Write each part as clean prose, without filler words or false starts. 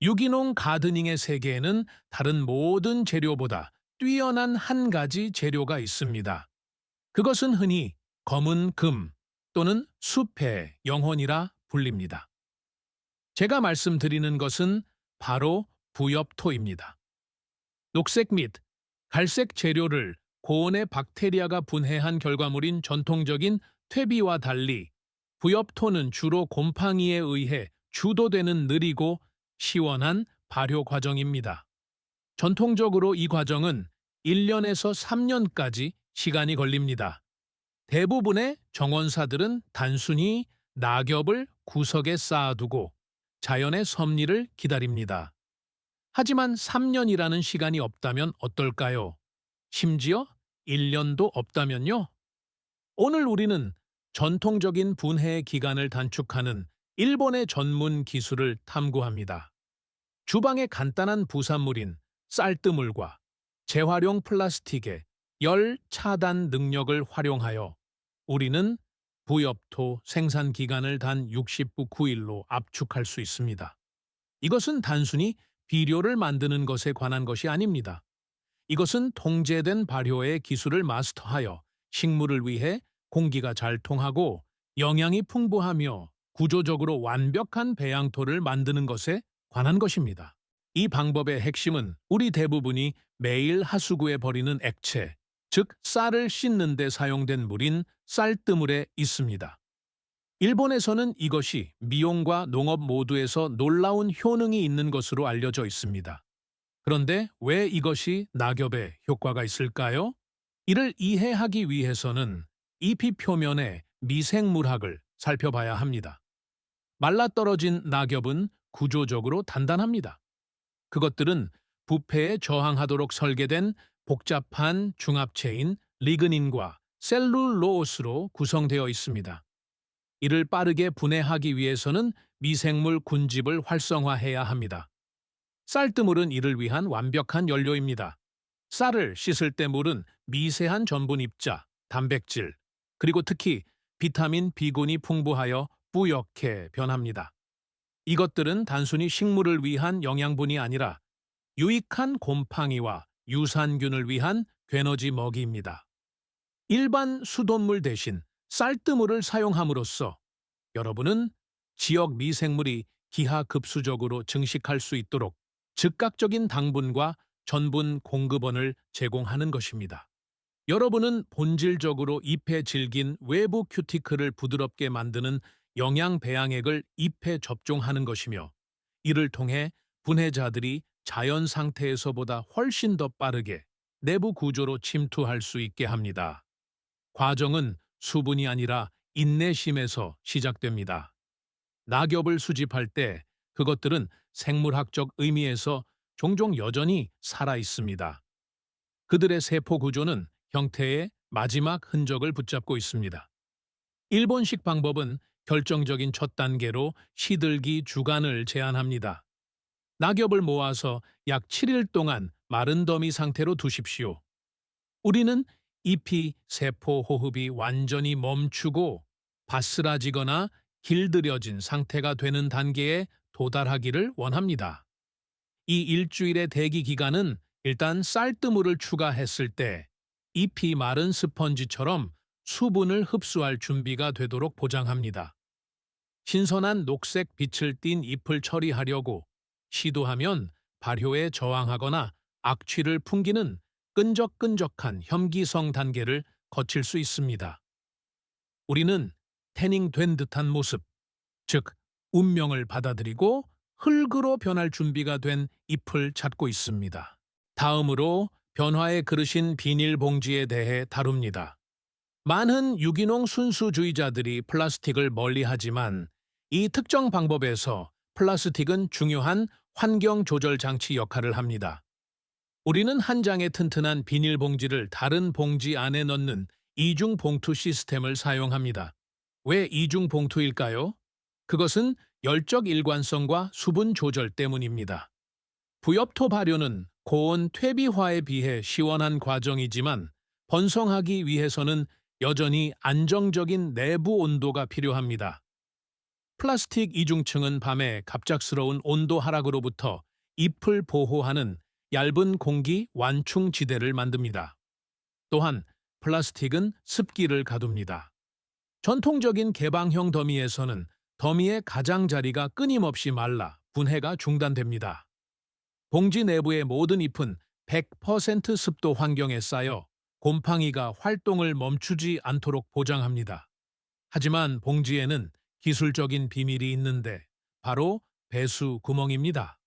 유기농 가드닝의 세계에는 다른 모든 재료보다 뛰어난 한 가지 재료가 있습니다. 그것은 흔히 검은 금 또는 숲의 영혼이라 불립니다. 제가 말씀드리는 것은 바로 부엽토입니다. 녹색 및 갈색 재료를 고온의 박테리아가 분해한 결과물인 전통적인 퇴비와 달리 부엽토는 주로 곰팡이에 의해 주도되는 느리고 시원한 발효 과정입니다. 전통적으로 이 과정은 1년에서 3년까지 시간이 걸립니다. 대부분의 정원사들은 단순히 낙엽을 구석에 쌓아두고 자연의 섭리를 기다립니다. 하지만 3년이라는 시간이 없다면 어떨까요? 심지어 1년도 없다면요? 오늘 우리는 전통적인 분해의 기간을 단축하는 일본의 전문 기술을 탐구합니다. 주방의 간단한 부산물인 쌀뜨물과 재활용 플라스틱의 열 차단 능력을 활용하여 우리는 부엽토 생산 기간을 단 69일로 압축할 수 있습니다. 이것은 단순히 비료를 만드는 것에 관한 것이 아닙니다. 이것은 통제된 발효의 기술을 마스터하여 식물을 위해 공기가 잘 통하고 영양이 풍부하며 구조적으로 완벽한 배양토를 만드는 것에 관한 것입니다. 이 방법의 핵심은 우리 대부분이 매일 하수구에 버리는 액체, 즉 쌀을 씻는 데 사용된 물인 쌀뜨물에 있습니다. 일본에서는 이것이 미용과 농업 모두에서 놀라운 효능이 있는 것으로 알려져 있습니다. 그런데 왜 이것이 낙엽에 효과가 있을까요? 이를 이해하기 위해서는 잎이 표면의 미생물학을 살펴봐야 합니다. 말라떨어진 낙엽은 구조적으로 단단합니다. 그것들은 부패에 저항하도록 설계된 복잡한 중합체인 리그닌과 셀룰로스로 구성되어 있습니다. 이를 빠르게 분해하기 위해서는 미생물 군집을 활성화해야 합니다. 쌀뜨물은 이를 위한 완벽한 연료입니다. 쌀을 씻을 때 물은 미세한 전분 입자, 단백질, 그리고 특히 비타민 B군이 풍부하여 뿌옇게 변합니다. 이것들은 단순히 식물을 위한 영양분이 아니라 유익한 곰팡이와 유산균을 위한 괴너지 먹이입니다. 일반 수돗물 대신 쌀뜨물을 사용함으로써 여러분은 지역 미생물이 기하급수적으로 증식할 수 있도록 즉각적인 당분과 전분 공급원을 제공하는 것입니다. 여러분은 본질적으로 잎에 질긴 외부 큐티클을 부드럽게 만드는 영양 배양액을 잎에 접종하는 것이며 이를 통해 분해자들이 자연 상태에서보다 훨씬 더 빠르게 내부 구조로 침투할 수 있게 합니다. 과정은 수분이 아니라 인내심에서 시작됩니다. 낙엽을 수집할 때 그것들은 생물학적 의미에서 종종 여전히 살아 있습니다. 그들의 세포 구조는 형태의 마지막 흔적을 붙잡고 있습니다. 일본식 방법은 결정적인 첫 단계로 시들기 주간을 제한합니다. 낙엽을 모아서 약 7일 동안 마른 더미 상태로 두십시오. 우리는 잎이 세포 호흡이 완전히 멈추고 바스라지거나 길들여진 상태가 되는 단계에 도달하기를 원합니다. 이 일주일의 대기 기간은 일단 쌀뜨물을 추가했을 때 잎이 마른 스펀지처럼 수분을 흡수할 준비가 되도록 보장합니다. 신선한 녹색 빛을 띤 잎을 처리하려고 시도하면 발효에 저항하거나 악취를 풍기는 끈적끈적한 혐기성 단계를 거칠 수 있습니다. 우리는 태닝된 듯한 모습, 즉 운명을 받아들이고 흙으로 변할 준비가 된 잎을 찾고 있습니다. 다음으로 변화의 그릇인 비닐봉지에 대해 다룹니다. 많은 유기농 순수주의자들이 플라스틱을 멀리하지만 이 특정 방법에서 플라스틱은 중요한 환경 조절 장치 역할을 합니다. 우리는 한 장의 튼튼한 비닐봉지를 다른 봉지 안에 넣는 이중 봉투 시스템을 사용합니다. 왜 이중 봉투일까요? 그것은 열적 일관성과 수분 조절 때문입니다. 부엽토 발효는 고온 퇴비화에 비해 시원한 과정이지만 번성하기 위해서는 여전히 안정적인 내부 온도가 필요합니다. 플라스틱 이중층은 밤에 갑작스러운 온도 하락으로부터 잎을 보호하는 얇은 공기 완충 지대를 만듭니다. 또한 플라스틱은 습기를 가둡니다. 전통적인 개방형 더미에서는 더미의 가장자리가 끊임없이 말라 분해가 중단됩니다. 봉지 내부의 모든 잎은 100% 습도 환경에 쌓여 곰팡이가 활동을 멈추지 않도록 보장합니다. 하지만 봉지에는 기술적인 비밀이 있는데 바로 배수 구멍입니다.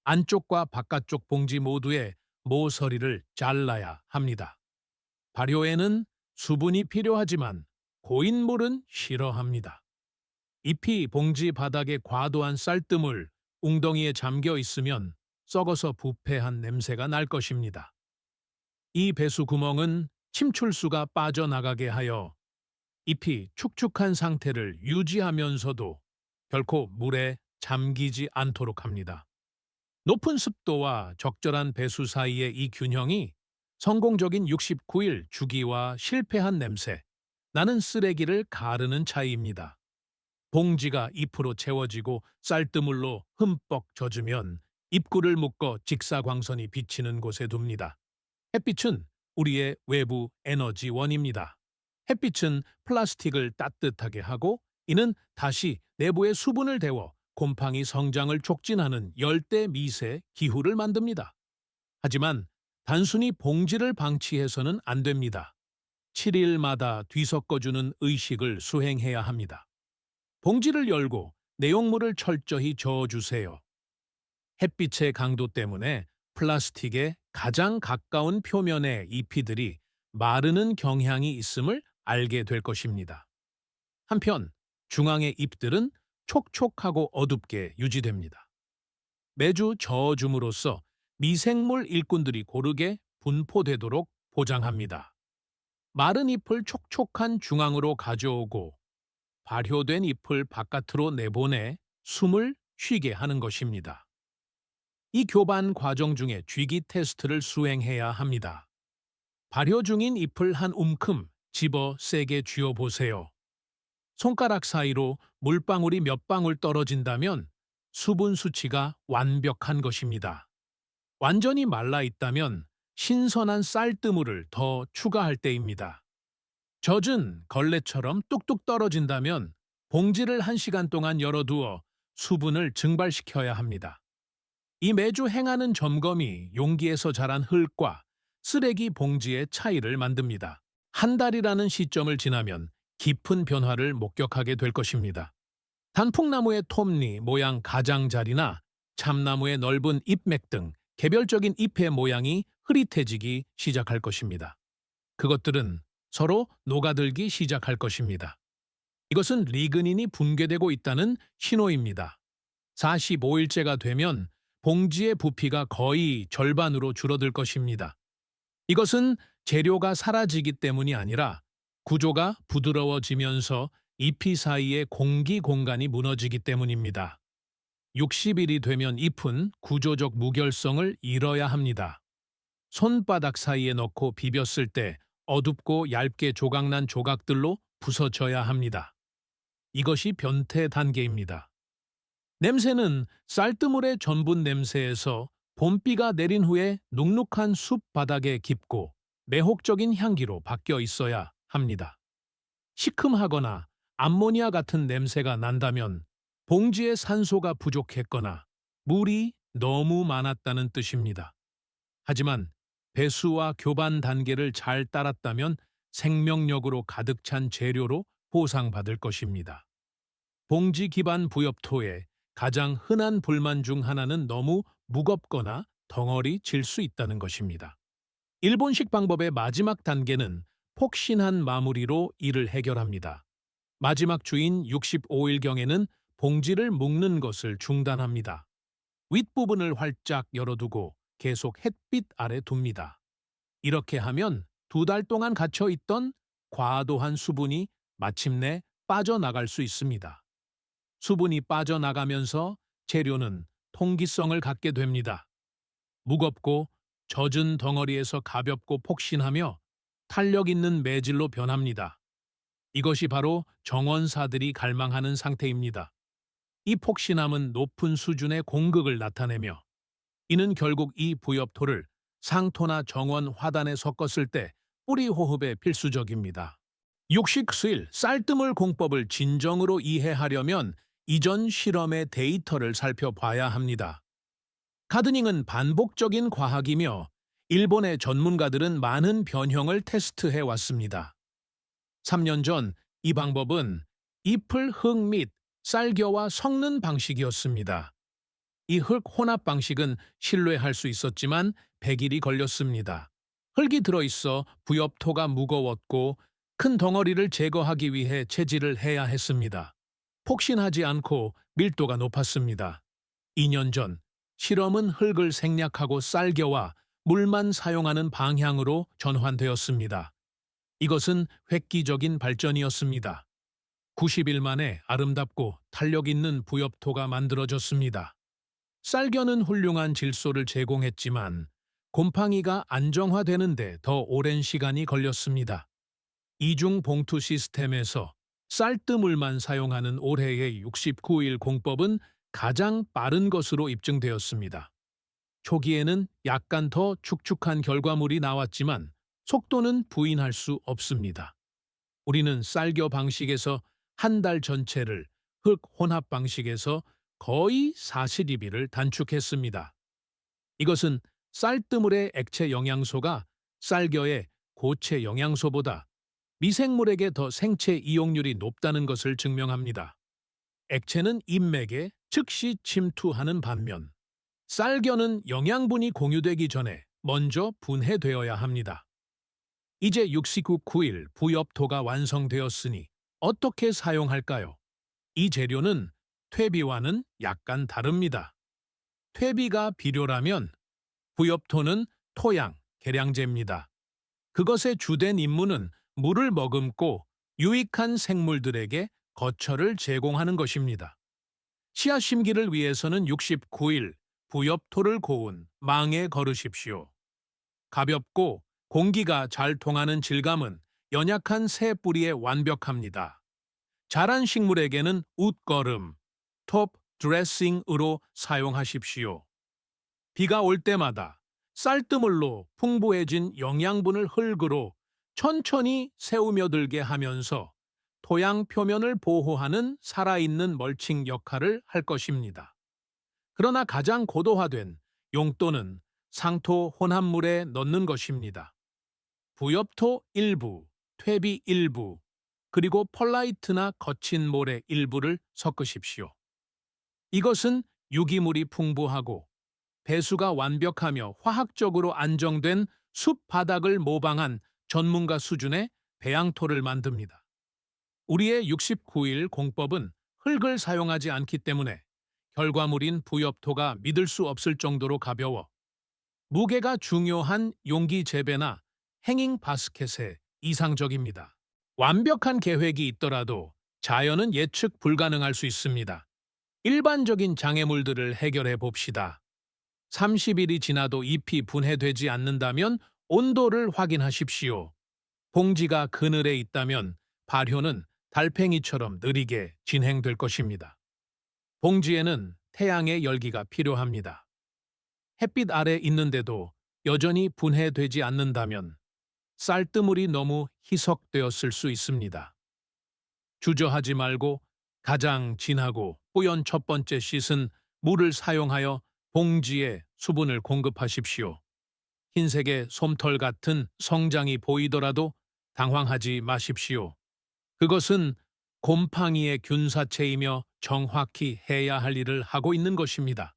안쪽과 바깥쪽 봉지 모두의 모서리를 잘라야 합니다. 발효에는 수분이 필요하지만 고인물은 싫어합니다. 잎이 봉지 바닥에 과도한 쌀뜨물, 웅덩이에 잠겨 있으면 썩어서 부패한 냄새가 날 것입니다. 이 배수 구멍은 침출수가 빠져나가게 하여 잎이 축축한 상태를 유지하면서도 결코 물에 잠기지 않도록 합니다. 높은 습도와 적절한 배수 사이의 이 균형이 성공적인 69일 주기와 실패한 냄새, 나는 쓰레기를 가르는 차이입니다. 봉지가 잎으로 채워지고 쌀뜨물로 흠뻑 젖으면 입구를 묶어 직사광선이 비치는 곳에 둡니다. 햇빛은 우리의 외부 에너지원입니다. 햇빛은 플라스틱을 따뜻하게 하고 이는 다시 내부의 수분을 데워 곰팡이 성장을 촉진하는 열대 미세 기후를 만듭니다. 하지만 단순히 봉지를 방치해서는 안 됩니다. 7일마다 뒤섞어주는 의식을 수행해야 합니다. 봉지를 열고 내용물을 철저히 저어주세요. 햇빛의 강도 때문에 플라스틱의 가장 가까운 표면의 잎이들이 마르는 경향이 있음을 알게 될 것입니다. 한편 중앙의 잎들은 촉촉하고 어둡게 유지됩니다. 매주 저어줌으로써 미생물 일꾼들이 고르게 분포되도록 보장합니다. 마른 잎을 촉촉한 중앙으로 가져오고 발효된 잎을 바깥으로 내보내 숨을 쉬게 하는 것입니다. 이 교반 과정 중에 쥐기 테스트를 수행해야 합니다. 발효 중인 잎을 한 움큼 집어 세게 쥐어보세요. 손가락 사이로 물방울이 몇 방울 떨어진다면 수분 수치가 완벽한 것입니다. 완전히 말라 있다면 신선한 쌀뜨물을 더 추가할 때입니다. 젖은 걸레처럼 뚝뚝 떨어진다면 봉지를 1시간 동안 열어두어 수분을 증발시켜야 합니다. 이 매주 행하는 점검이 용기에서 자란 흙과 쓰레기 봉지의 차이를 만듭니다. 한 달이라는 시점을 지나면 깊은 변화를 목격하게 될 것입니다. 단풍나무의 톱니 모양 가장자리나 참나무의 넓은 잎맥 등 개별적인 잎의 모양이 흐릿해지기 시작할 것입니다. 그것들은 서로 녹아들기 시작할 것입니다. 이것은 리그닌이 붕괴되고 있다는 신호입니다. 45일째가 되면 봉지의 부피가 거의 절반으로 줄어들 것입니다. 이것은 재료가 사라지기 때문이 아니라 구조가 부드러워지면서 잎이 사이의 공기 공간이 무너지기 때문입니다. 60일이 되면 잎은 구조적 무결성을 잃어야 합니다. 손바닥 사이에 넣고 비볐을 때 어둡고 얇게 조각난 조각들로 부서져야 합니다. 이것이 변태 단계입니다. 냄새는 쌀뜨물의 전분 냄새에서 봄비가 내린 후에 눅눅한 숲 바닥에 깊고 매혹적인 향기로 바뀌어 있어야 합니다. 시큼하거나 암모니아 같은 냄새가 난다면 봉지에 산소가 부족했거나 물이 너무 많았다는 뜻입니다. 하지만 배수와 교반 단계를 잘 따랐다면 생명력으로 가득 찬 재료로 보상받을 것입니다. 봉지 기반 부엽토의 가장 흔한 불만 중 하나는 너무 무겁거나 덩어리 질 수 있다는 것입니다. 일본식 방법의 마지막 단계는 폭신한 마무리로 이를 해결합니다. 마지막 주인 65일경에는 봉지를 묶는 것을 중단합니다. 윗부분을 활짝 열어두고 계속 햇빛 아래 둡니다. 이렇게 하면 2달 동안 갇혀 있던 과도한 수분이 마침내 빠져나갈 수 있습니다. 수분이 빠져나가면서 재료는 통기성을 갖게 됩니다. 무겁고 젖은 덩어리에서 가볍고 폭신하며 탄력 있는 매질로 변합니다. 이것이 바로 정원사들이 갈망하는 상태입니다. 이 폭신함은 높은 수준의 공극을 나타내며 이는 결국 이 부엽토를 상토나 정원 화단에 섞었을 때 뿌리 호흡에 필수적입니다. 육식수일 쌀뜨물 공법을 진정으로 이해하려면 이전 실험의 데이터를 살펴봐야 합니다. 가드닝은 반복적인 과학이며 일본의 전문가들은 많은 변형을 테스트해 왔습니다. 3년 전 이 방법은 잎을 흙 및 쌀겨와 섞는 방식이었습니다. 이 흙 혼합 방식은 신뢰할 수 있었지만 100일이 걸렸습니다. 흙이 들어있어 부엽토가 무거웠고 큰 덩어리를 제거하기 위해 채질을 해야 했습니다. 폭신하지 않고 밀도가 높았습니다. 2년 전 실험은 흙을 생략하고 쌀겨와 물만 사용하는 방향으로 전환되었습니다. 이것은 획기적인 발전이었습니다. 90일 만에 아름답고 탄력 있는 부엽토가 만들어졌습니다. 쌀겨는 훌륭한 질소를 제공했지만 곰팡이가 안정화되는데 더 오랜 시간이 걸렸습니다. 이중 봉투 시스템에서 쌀뜨물만 사용하는 올해의 69일 공법은 가장 빠른 것으로 입증되었습니다. 초기에는 약간 더 축축한 결과물이 나왔지만 속도는 부인할 수 없습니다. 우리는 쌀겨 방식에서 한 달 전체를 흙 혼합 방식에서 거의 40일을 단축했습니다. 이것은 쌀뜨물의 액체 영양소가 쌀겨의 고체 영양소보다 미생물에게 더 생체 이용률이 높다는 것을 증명합니다. 액체는 인맥에 즉시 침투하는 반면 쌀겨는 영양분이 공유되기 전에 먼저 분해되어야 합니다. 이제 69일 부엽토가 완성되었으니 어떻게 사용할까요? 이 재료는 퇴비와는 약간 다릅니다. 퇴비가 비료라면 부엽토는 토양, 계량제입니다. 그것의 주된 임무는 물을 머금고 유익한 생물들에게 거처를 제공하는 것입니다. 씨앗 심기를 위해서는 69일 부엽토를 고운 망에 거르십시오. 가볍고 공기가 잘 통하는 질감은 연약한 새 뿌리에 완벽합니다. 자란 식물에게는 웃거름, 톱 드레싱으로 사용하십시오. 비가 올 때마다 쌀뜨물로 풍부해진 영양분을 흙으로 천천히 새우며들게 하면서 토양 표면을 보호하는 살아있는 멀칭 역할을 할 것입니다. 그러나 가장 고도화된 용도는 상토 혼합물에 넣는 것입니다. 부엽토 일부, 퇴비 일부, 그리고 펄라이트나 거친 모래 일부를 섞으십시오. 이것은 유기물이 풍부하고 배수가 완벽하며 화학적으로 안정된 숲 바닥을 모방한 전문가 수준의 배양토를 만듭니다. 우리의 69일 공법은 흙을 사용하지 않기 때문에 결과물인 부엽토가 믿을 수 없을 정도로 가벼워 무게가 중요한 용기 재배나 행잉 바스켓에 이상적입니다. 완벽한 계획이 있더라도 자연은 예측 불가능할 수 있습니다. 일반적인 장애물들을 해결해 봅시다. 30일이 지나도 잎이 분해되지 않는다면 온도를 확인하십시오. 봉지가 그늘에 있다면 발효는 달팽이처럼 느리게 진행될 것입니다. 봉지에는 태양의 열기가 필요합니다. 햇빛 아래 있는데도 여전히 분해되지 않는다면 쌀뜨물이 너무 희석되었을 수 있습니다. 주저하지 말고 가장 진하고 뿌연 첫 번째 씻은 물을 사용하여 봉지에 수분을 공급하십시오. 흰색의 솜털 같은 성장이 보이더라도 당황하지 마십시오. 그것은 곰팡이의 균사체이며 정확히 해야 할 일을 하고 있는 것입니다.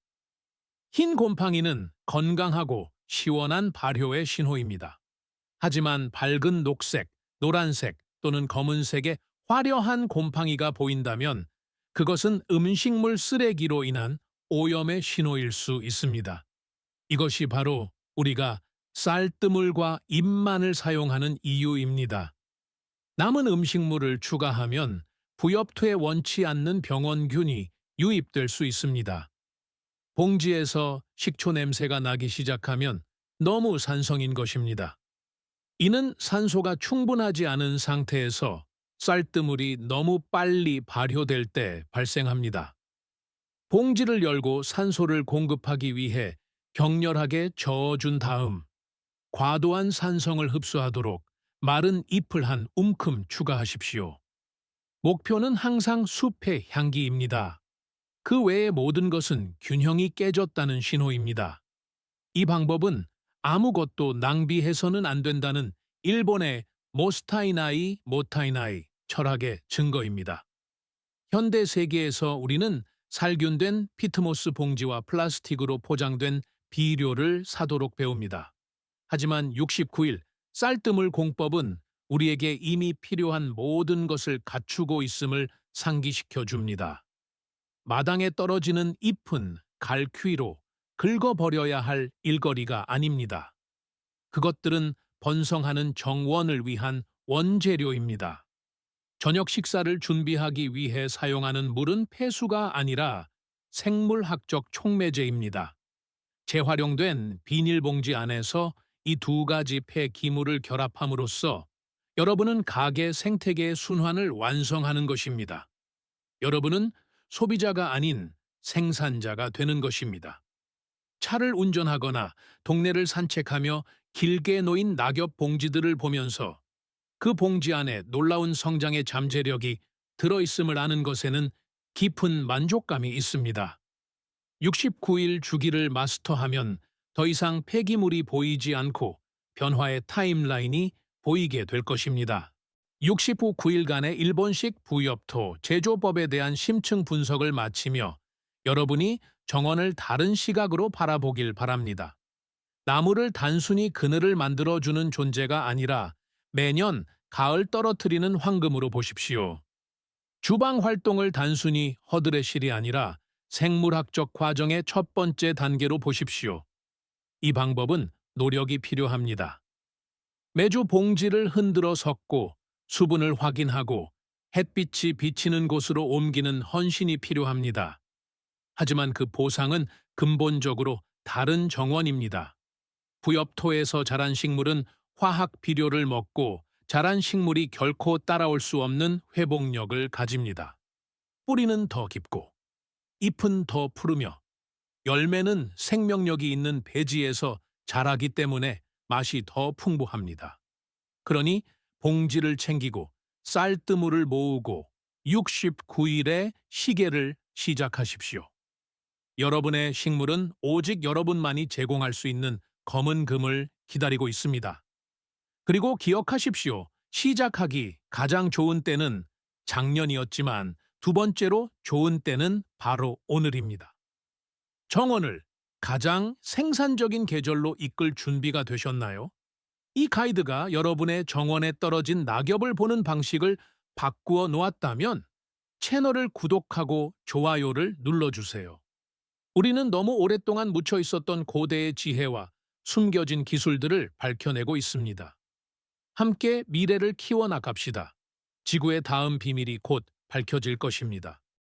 흰 곰팡이는 건강하고 시원한 발효의 신호입니다. 하지만 밝은 녹색, 노란색 또는 검은색의 화려한 곰팡이가 보인다면 그것은 음식물 쓰레기로 인한 오염의 신호일 수 있습니다. 이것이 바로 우리가 쌀뜨물과 잎만을 사용하는 이유입니다. 남은 음식물을 추가하면 부엽토에 원치 않는 병원균이 유입될 수 있습니다. 봉지에서 식초 냄새가 나기 시작하면 너무 산성인 것입니다. 이는 산소가 충분하지 않은 상태에서 쌀뜨물이 너무 빨리 발효될 때 발생합니다. 봉지를 열고 산소를 공급하기 위해 격렬하게 저어준 다음 과도한 산성을 흡수하도록 마른 잎을 한 움큼 추가하십시오. 목표는 항상 숲의 향기입니다. 그 외의 모든 것은 균형이 깨졌다는 신호입니다. 이 방법은 아무것도 낭비해서는 안 된다는 일본의 모스타이나이 모타이나이 철학의 증거입니다. 현대 세계에서 우리는 살균된 피트모스 봉지와 플라스틱으로 포장된 비료를 사도록 배웁니다. 하지만 69일 쌀뜨물 공법은 우리에게 이미 필요한 모든 것을 갖추고 있음을 상기시켜 줍니다. 마당에 떨어지는 잎은 갈퀴로 긁어버려야 할 일거리가 아닙니다. 그것들은 번성하는 정원을 위한 원재료입니다. 저녁 식사를 준비하기 위해 사용하는 물은 폐수가 아니라 생물학적 촉매제입니다. 재활용된 비닐봉지 안에서 이 두 가지 폐기물을 결합함으로써 여러분은 가게 생태계의 순환을 완성하는 것입니다. 여러분은 소비자가 아닌 생산자가 되는 것입니다. 차를 운전하거나 동네를 산책하며 길게 놓인 낙엽 봉지들을 보면서 그 봉지 안에 놀라운 성장의 잠재력이 들어있음을 아는 것에는 깊은 만족감이 있습니다. 69일 주기를 마스터하면 더 이상 폐기물이 보이지 않고 변화의 타임라인이 보이게 될 것입니다. 69일간의 일본식 부엽토 제조법에 대한 심층 분석을 마치며 여러분이 정원을 다른 시각으로 바라보길 바랍니다. 나무를 단순히 그늘을 만들어주는 존재가 아니라 매년 가을 떨어뜨리는 황금으로 보십시오. 주방 활동을 단순히 허드레실이 아니라 생물학적 과정의 첫 번째 단계로 보십시오. 이 방법은 노력이 필요합니다. 매주 봉지를 흔들어 섞고 수분을 확인하고 햇빛이 비치는 곳으로 옮기는 헌신이 필요합니다. 하지만 그 보상은 근본적으로 다른 정원입니다. 부엽토에서 자란 식물은 화학 비료를 먹고 자란 식물이 결코 따라올 수 없는 회복력을 가집니다. 뿌리는 더 깊고 잎은 더 푸르며 열매는 생명력이 있는 배지에서 자라기 때문에 맛이 더 풍부합니다. 그러니 봉지를 챙기고 쌀뜨물을 모으고 69일의 시계를 시작하십시오. 여러분의 식물은 오직 여러분만이 제공할 수 있는 검은 금을 기다리고 있습니다. 그리고 기억하십시오. 시작하기 가장 좋은 때는 작년이었지만 두 번째로 좋은 때는 바로 오늘입니다. 정원을 가장 생산적인 계절로 이끌 준비가 되셨나요? 이 가이드가 여러분의 정원에 떨어진 낙엽을 보는 방식을 바꾸어 놓았다면 채널을 구독하고 좋아요를 눌러주세요. 우리는 너무 오랫동안 묻혀 있었던 고대의 지혜와 숨겨진 기술들을 밝혀내고 있습니다. 함께 미래를 키워나갑시다. 지구의 다음 비밀이 곧 밝혀질 것입니다.